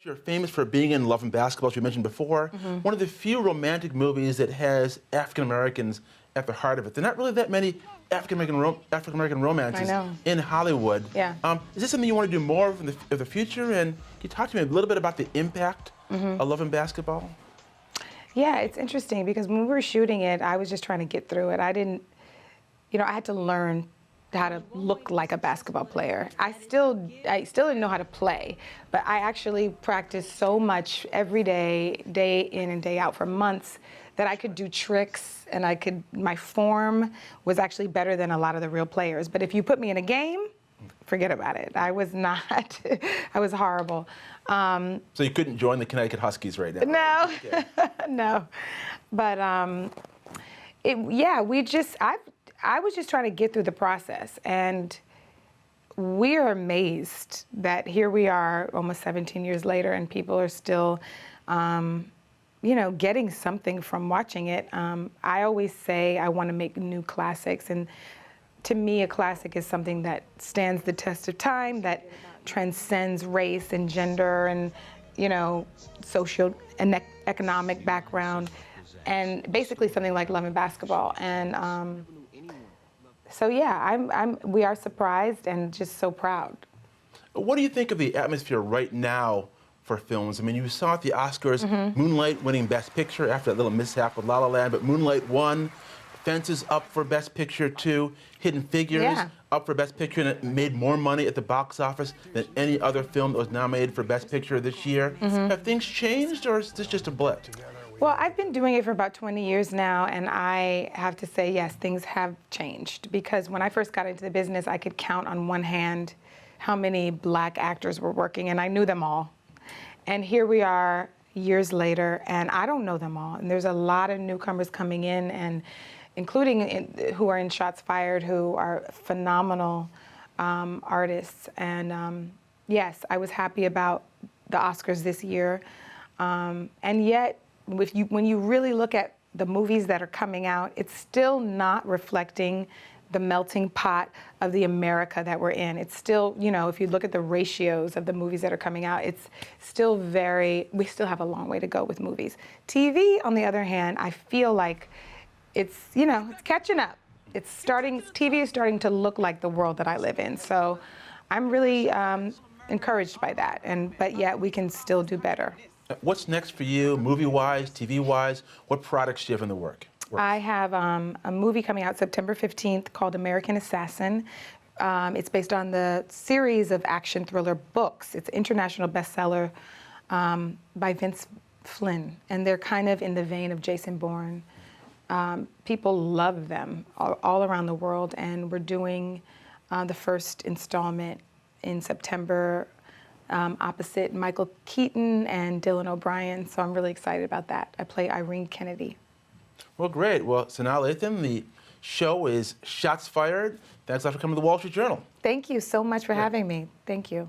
You're famous for being in Love and Basketball, as you mentioned before. One of the few romantic movies that has African Americans at the heart of it. There are not really that many African American romances in Hollywood. Yeah. Is this something you want to do more of in the future? And can you talk to me a little bit about the impact of Love and Basketball? Yeah, it's interesting because when we were shooting it, I was just trying to get through it. I didn't, I had to learn how to look like a basketball player. I still didn't know how to play, but I actually practiced so much every day, day in and day out for months, that I could do tricks and my form was actually better than a lot of the real players. But if you put me in a game, forget about it. I was not, I was horrible. So you couldn't join the Connecticut Huskies right now? No, Okay. no. But I was just trying to get through the process, and we are amazed that here we are almost 17 years later and people are still, getting something from watching it. I always say I want to make new classics, and to me a classic is something that stands the test of time, that transcends race and gender and, social and economic background, and basically something like Love and Basketball. And so yeah, we are surprised and just so proud. What do you think of the atmosphere right now for films? I mean, you saw at the Oscars, Moonlight winning Best Picture after that little mishap with La La Land, but Moonlight won. Fences up for Best Picture too. Hidden Figures up for Best Picture, and it made more money at the box office than any other film that was nominated for Best Picture this year. Have things changed, or is this just a blip? Well, I've been doing it for about 20 years now, and I have to say, yes, things have changed. Because when I first got into the business, I could count on one hand how many black actors were working, and I knew them all. And here we are years later, and I don't know them all. And there's a lot of newcomers coming in, and including who are in Shots Fired, who are phenomenal artists. And yes, I was happy about the Oscars this year. And yet, when you really look at the movies that are coming out, it's still not reflecting the melting pot of the America that we're in. It's still, if you look at the ratios of the movies that are coming out, it's still we still have a long way to go with movies. TV, on the other hand, I feel like it's catching up. TV is starting to look like the world that I live in. So I'm really encouraged by that, but yet we can still do better. What's next for you, movie-wise, TV-wise? What products do you have in the works? I have a movie coming out September 15th called American Assassin. It's based on the series of action thriller books. It's an international bestseller by Vince Flynn, and they're kind of in the vein of Jason Bourne. People love them all around the world, and we're doing the first installment in September opposite Michael Keaton and Dylan O'Brien, so I'm really excited about that. I play Irene Kennedy. Well, great. Well, Sanaa Lathan, the show is Shots Fired. Thanks a lot for coming to the Wall Street Journal. Thank you so much for having me. Thank you.